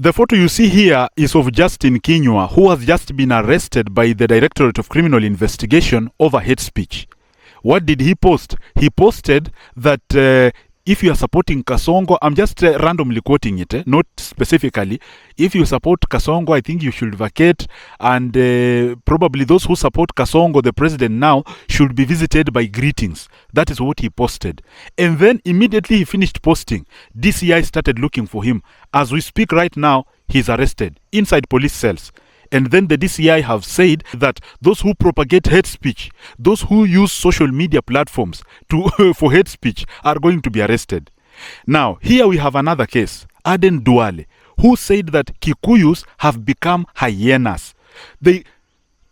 The photo you see here is of Justine Kinywa, who has just been arrested by the Directorate of Criminal Investigation over hate speech. What did he post? He posted that if you are supporting Kasongo, I'm just randomly quoting it, not specifically. If you support Kasongo, I think you should vacate, and probably those who support Kasongo, the president now, should be visited by greetings. That is what he posted. And then immediately he finished posting, DCI started looking for him. As we speak right now, he's arrested inside police cells. And then the DCI have said that those who propagate hate speech, those who use social media platforms for hate speech are going to be arrested. Now, here we have another case, Aden Duale, who said that Kikuyus have become hyenas.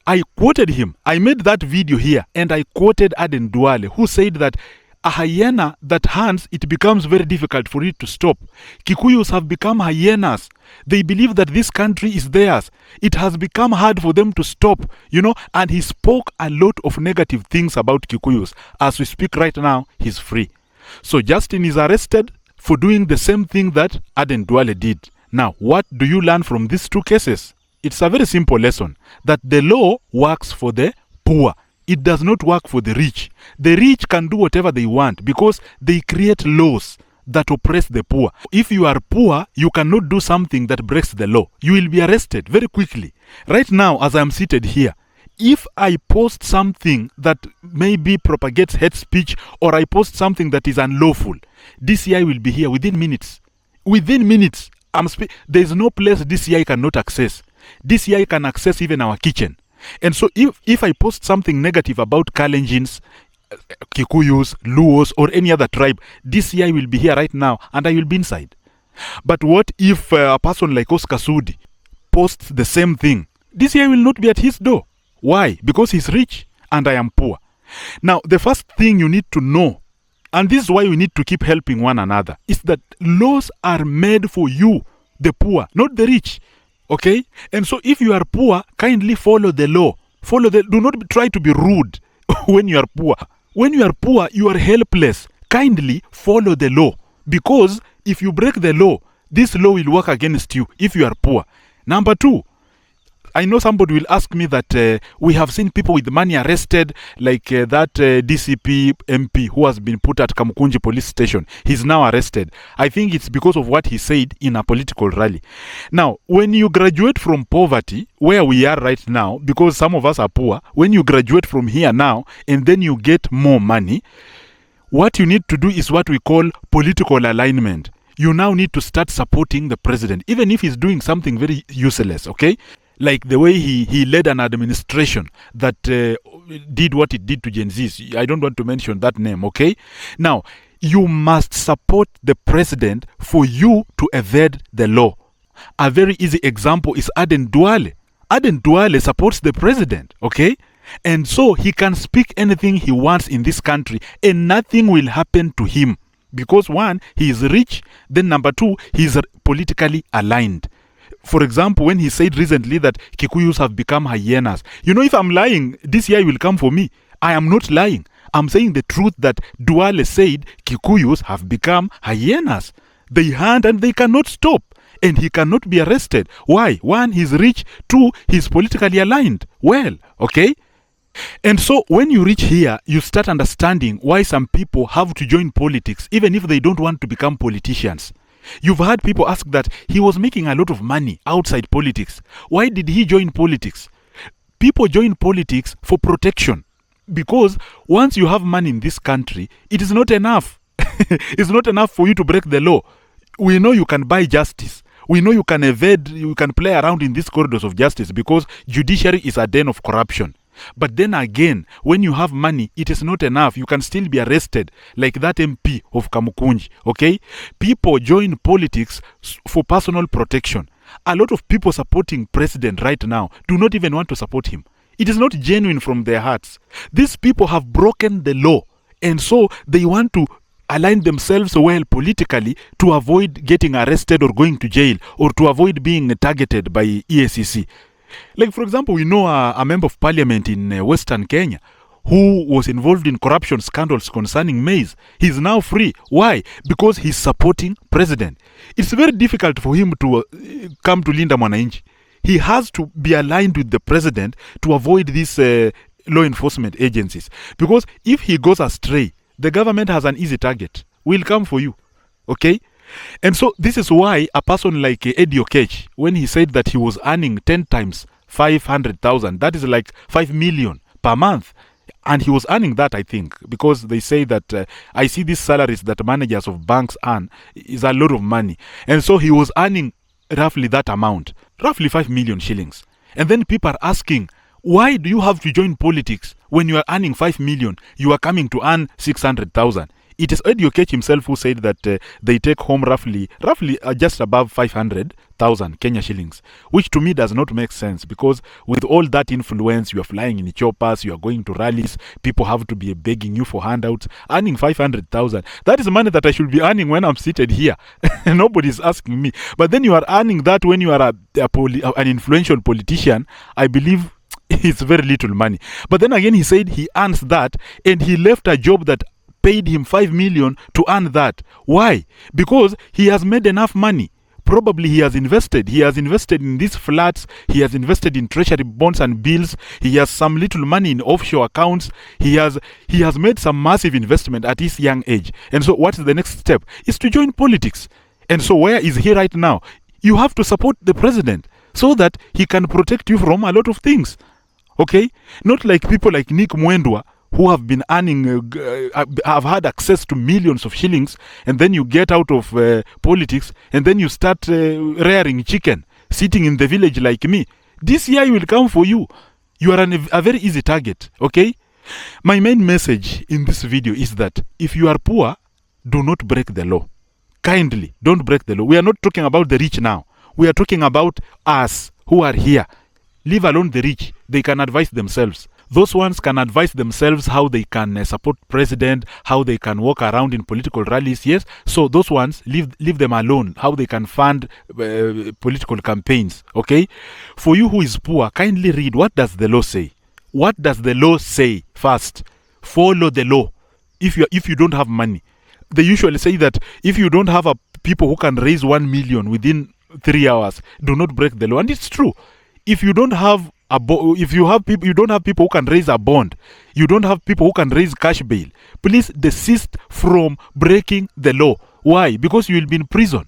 I quoted him. I made that video here and I quoted Aden Duale, who said that a hyena that hunts, it becomes very difficult for it to stop. Kikuyus have become hyenas. They believe that this country is theirs. It has become hard for them to stop, and he spoke a lot of negative things about Kikuyus. As we speak right now, he's free. So Justine is arrested for doing the same thing that Aden Duale did. Now, what do you learn from these two cases? It's a very simple lesson, that the law works for the poor. It does not work for the rich. The rich can do whatever they want because they create laws that oppress the poor. If you are poor, you cannot do something that breaks the law. You will be arrested very quickly. Right now, as I'm seated here, if I post something that maybe propagates hate speech or I post something that is unlawful, DCI will be here within minutes. Within minutes. There is no place DCI cannot access. DCI can access even our kitchen. And so if I post something negative about Kalenjins, Kikuyus, Luos, or any other tribe, DCI will be here right now and I will be inside. But what if a person like Oscar Sudi posts the same thing? DCI will not be at his door. Why? Because he's rich and I am poor. Now, the first thing you need to know, and this is why we need to keep helping one another, is that laws are made for you, the poor, not the rich. Okay? And so if you are poor, kindly follow the law. Do not try to be rude when you are poor. When you are poor, you are helpless. Kindly follow the law. Because if you break the law, this law will work against you if you are poor. Number two, I know somebody will ask me that we have seen people with money arrested, like that DCP MP who has been put at Kamukunji police station. He's now arrested. I think it's because of what he said in a political rally. Now, when you graduate from poverty, where we are right now, because some of us are poor, when you graduate from here now and then you get more money, what you need to do is what we call political alignment. You now need to start supporting the president, even if he's doing something very useless, okay? Like the way he led an administration that did what it did to Gen Zs. I don't want to mention that name, okay? Now, you must support the president for you to evade the law. A very easy example is Aden Duale. Aden Duale supports the president, okay? And so he can speak anything he wants in this country and nothing will happen to him. Because one, he is rich. Then number two, he is politically aligned. For example, when he said recently that Kikuyus have become hyenas. If I'm lying, DCI will come for me. I am not lying. I'm saying the truth that Duale said Kikuyus have become hyenas. They hunt and they cannot stop. And he cannot be arrested. Why? One, he's rich. Two, he's politically aligned. Well, okay? And so when you reach here, you start understanding why some people have to join politics, even if they don't want to become politicians. You've heard people ask that he was making a lot of money outside politics. Why did he join politics? People join politics for protection. Because once you have money in this country, it is not enough. It's not enough for you to break the law. We know you can buy justice. We know you can evade, you can play around in these corridors of justice because judiciary is a den of corruption. But then again, when you have money, it is not enough. You can still be arrested, like that MP of Kamukunji, okay? People join politics for personal protection. A lot of people supporting president right now do not even want to support him. It is not genuine from their hearts. These people have broken the law, and so they want to align themselves well politically to avoid getting arrested or going to jail or to avoid being targeted by EACC. Like, for example, we know a member of parliament in Western Kenya who was involved in corruption scandals concerning maize. He's now free. Why? Because he's supporting president. It's very difficult for him to come to Linda Mwananchi. He has to be aligned with the president to avoid these law enforcement agencies. Because if he goes astray, the government has an easy target. We'll come for you. Okay? And so this is why a person like Eddie Okech, when he said that he was earning 10 times 500,000, that is like 5 million per month. And he was earning that, I think, because they say that I see these salaries that managers of banks earn is a lot of money. And so he was earning roughly that amount, roughly 5 million shillings. And then people are asking, why do you have to join politics when you are earning 5 million? You are coming to earn 600,000. It is Eddie Okech himself who said that they take home roughly just above 500,000 Kenya shillings, which to me does not make sense, because with all that influence, you are flying in choppers, you are going to rallies, people have to be begging you for handouts, earning 500,000. That is money that I should be earning when I'm seated here. Nobody is asking me. But then you are earning that when you are an influential politician. I believe it's very little money. But then again, he said he earns that, and he left a job that paid him 5 million to earn that. Why? Because he has made enough money. Probably he has invested. He has invested in these flats. He has invested in treasury bonds and bills. He has some little money in offshore accounts. He has made some massive investment at his young age. And so what is the next step? Is to join politics. And so where is he right now? You have to support the president so that he can protect you from a lot of things. Okay? Not like people like Nick Mwendwa, who have been earning, have had access to millions of shillings, and then you get out of politics, and then you start rearing chicken, sitting in the village like me. This year will come for you. You are a very easy target, okay? My main message in this video is that if you are poor, do not break the law. Kindly, don't break the law. We are not talking about the rich now. We are talking about us who are here. Leave alone the rich. They can advise themselves. Those ones can advise themselves how they can support president, how they can walk around in political rallies. Yes, so those ones, leave them alone, how they can fund political campaigns. Okay, for you who is poor, kindly read, what does the law say? What does the law say? First, follow the law. If you don't have money, they usually say that if you don't have people who can raise 1 million within 3 hours, do not break the law. And it's true. If you don't have you don't have people who can raise a bond, you don't have people who can raise cash bail, please desist from breaking the law. Why? Because you will be in prison.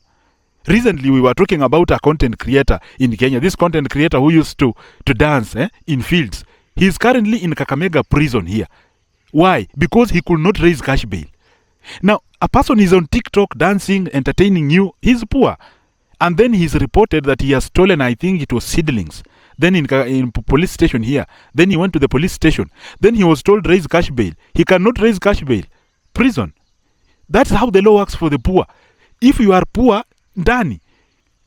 Recently, we were talking about a content creator in Kenya. This content creator who used to dance in fields. He is currently in Kakamega prison here. Why? Because he could not raise cash bail. Now, a person is on TikTok dancing, entertaining you. He's poor. And then he's reported that he has stolen, I think it was seedlings. Then in police station here. Then he went to the police station. Then he was told raise cash bail. He cannot raise cash bail. Prison. That's how the law works for the poor. If you are poor, Dani,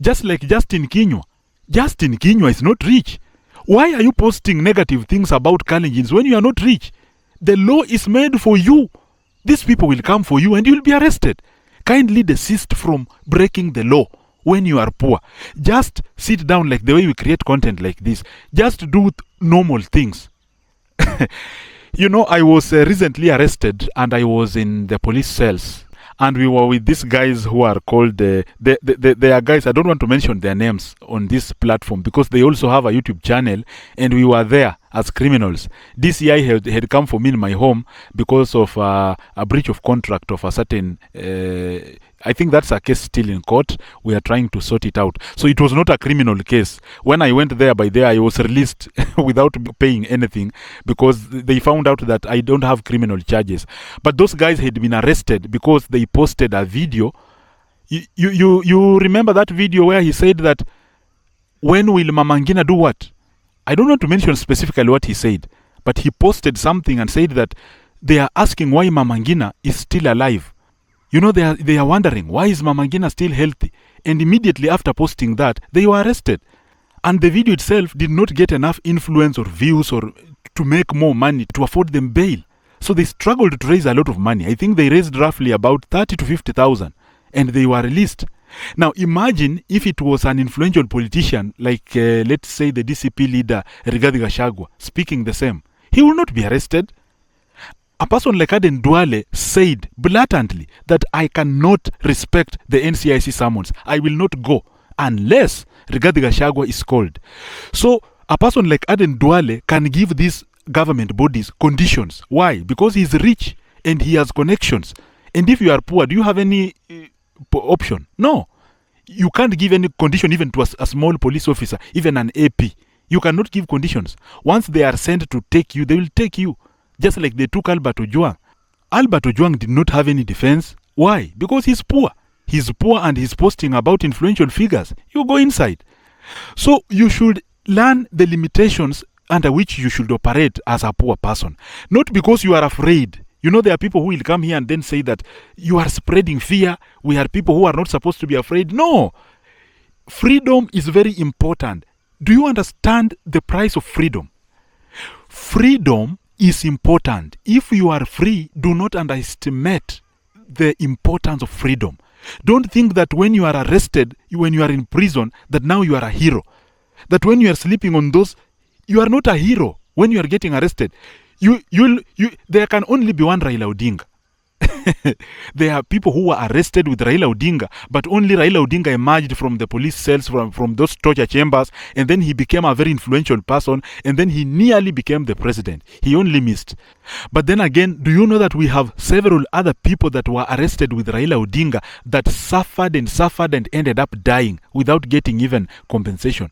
just like Justine Kinywa. Justine Kinywa is not rich. Why are you posting negative things about Kenyans when you are not rich? The law is made for you. These people will come for you and you will be arrested. Kindly desist from breaking the law. When you are poor, just sit down like the way we create content like this. Just do normal things. You know, I was recently arrested and I was in the police cells. And we were with these guys who are called, they are guys, I don't want to mention their names on this platform because they also have a YouTube channel and we were there as criminals. DCI had come for me in my home because of a breach of contract of a certain, I think that's a case still in court. We are trying to sort it out. So it was not a criminal case. When I went there, I was released without paying anything because they found out that I don't have criminal charges. But those guys had been arrested because they posted a video. You remember that video where he said that when will Mama Ngina do what? I don't want to mention specifically what he said, but he posted something and said that they are asking why Mama Ngina is still alive. You know, they are wondering, why is Mama Ngina still healthy? And immediately after posting that, they were arrested. And the video itself did not get enough influence or views or to make more money to afford them bail. So they struggled to raise a lot of money. I think they raised roughly about 30 to 50,000 and they were released. Now imagine if it was an influential politician like let's say the DCP leader Rigathi Gachagua speaking the same. He will not be arrested. A person like Aden Duale said blatantly that I cannot respect the NCIC summons. I will not go unless Rigathi Gachagua is called. So a person like Aden Duale can give these government bodies conditions. Why? Because he's rich and he has connections. And if you are poor, do you have any option? No. You can't give any condition even to a small police officer, even an AP. You cannot give conditions. Once they are sent to take you, they will take you. Just like they took Albert Ojwang. Albert Ojwang did not have any defense. Why? Because he's poor. He's poor and he's posting about influential figures. You go inside. So you should learn the limitations under which you should operate as a poor person. Not because you are afraid. You know, there are people who will come here and then say that you are spreading fear. We are people who are not supposed to be afraid. No. Freedom is very important. Do you understand the price of freedom? Freedom is important. If you are free, do not underestimate the importance of freedom. Don't think that when you are arrested, when you are in prison, that now you are a hero. That when you are sleeping on those, you are not a hero when you are getting arrested. There can only be one Raila Odinga. There are people who were arrested with Raila Odinga, but only Raila Odinga emerged from the police cells, from those torture chambers, and then he became a very influential person, and then he nearly became the president. He only missed. But then again, do you know that we have several other people that were arrested with Raila Odinga that suffered and ended up dying without getting even compensation,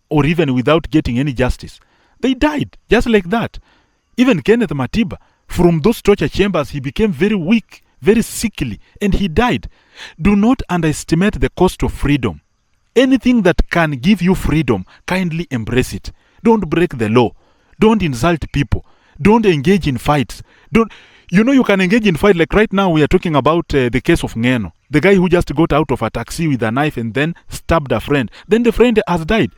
or even without getting any justice? They died, just like that. Even Kenneth Matiba, from those torture chambers, he became very weak, very sickly, and he died. Do not underestimate the cost of freedom. Anything that can give you freedom, kindly embrace it. Don't break the law. Don't insult people. Don't engage in fights. You can engage in fight. Like right now, we are talking about the case of Ngeno, the guy who just got out of a taxi with a knife and then stabbed a friend. Then the friend has died.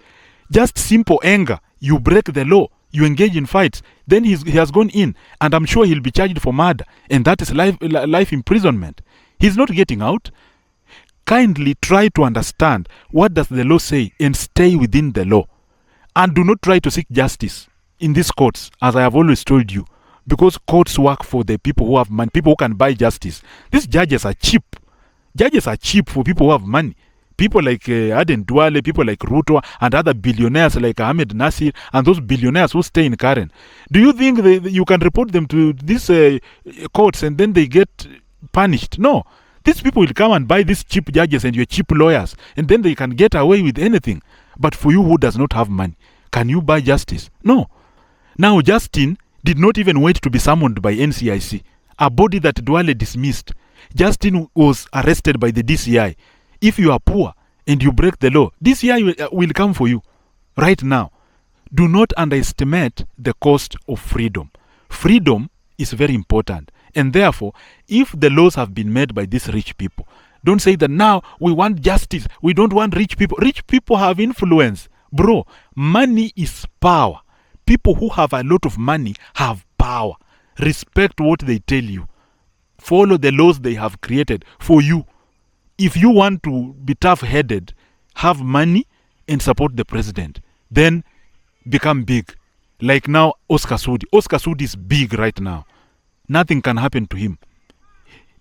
Just simple anger. You break the law. You engage in fights, then he has gone in, and I'm sure he'll be charged for murder, and that is life imprisonment. He's not getting out. Kindly try to understand what does the law say and stay within the law. And do not try to seek justice in these courts, as I have always told you, because courts work for the people who have money, people who can buy justice. These judges are cheap. Judges are cheap for people who have money. People like Aden Duale, people like Ruto, and other billionaires like Ahmed Nasir, and those billionaires who stay in Karen. Do you think you can report them to these courts and then they get punished? No. These people will come and buy these cheap judges and your cheap lawyers, and then they can get away with anything. But for you who does not have money, can you buy justice? No. Now, Justine did not even wait to be summoned by NCIC, a body that Duale dismissed. Justine was arrested by the DCI. If you are poor and you break the law, DCI will come for you right now. Do not underestimate the cost of freedom. Freedom is very important. And therefore, if the laws have been made by these rich people, don't say that now we want justice. We don't want rich people. Rich people have influence. Bro, money is power. People who have a lot of money have power. Respect what they tell you. Follow the laws they have created for you. If you want to be tough-headed, have money and support the president, then become big. Like now, Oscar Sudi. Oscar Sudi is big right now. Nothing can happen to him.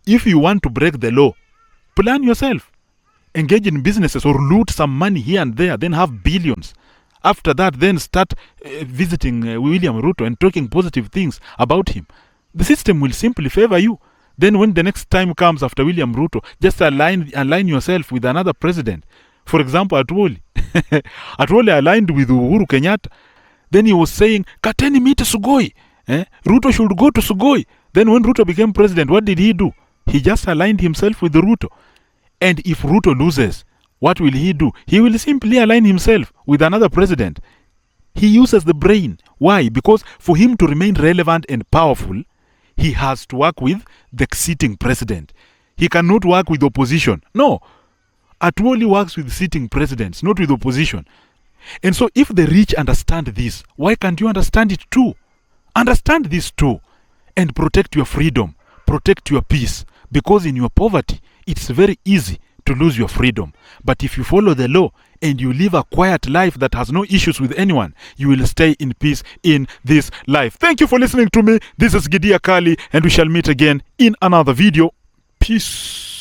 If you want to break the law, plan yourself. Engage in businesses or loot some money here and there, then have billions. After that, then start visiting William Ruto and talking positive things about him. The system will simply favor you. Then when the next time comes after William Ruto, just align yourself with another president. For example, Atwoli. Atwoli aligned with Uhuru Kenyatta. Then he was saying, Kateni meet Sugoi. Ruto should go to Sugoi. Then when Ruto became president, what did he do? He just aligned himself with Ruto. And if Ruto loses, what will he do? He will simply align himself with another president. He uses the brain. Why? Because for him to remain relevant and powerful, he has to work with the sitting president. He cannot work with opposition. No. Atwoli works with sitting presidents, not with opposition. And so if the rich understand this, why can't you understand it too? Understand this too. And protect your freedom. Protect your peace. Because in your poverty, it's very easy to lose your freedom. But if you follow the law and you live a quiet life that has no issues with anyone, you will stay in peace in this life. Thank you for listening to me. This is Giddy Akali, and we shall meet again in another video. Peace.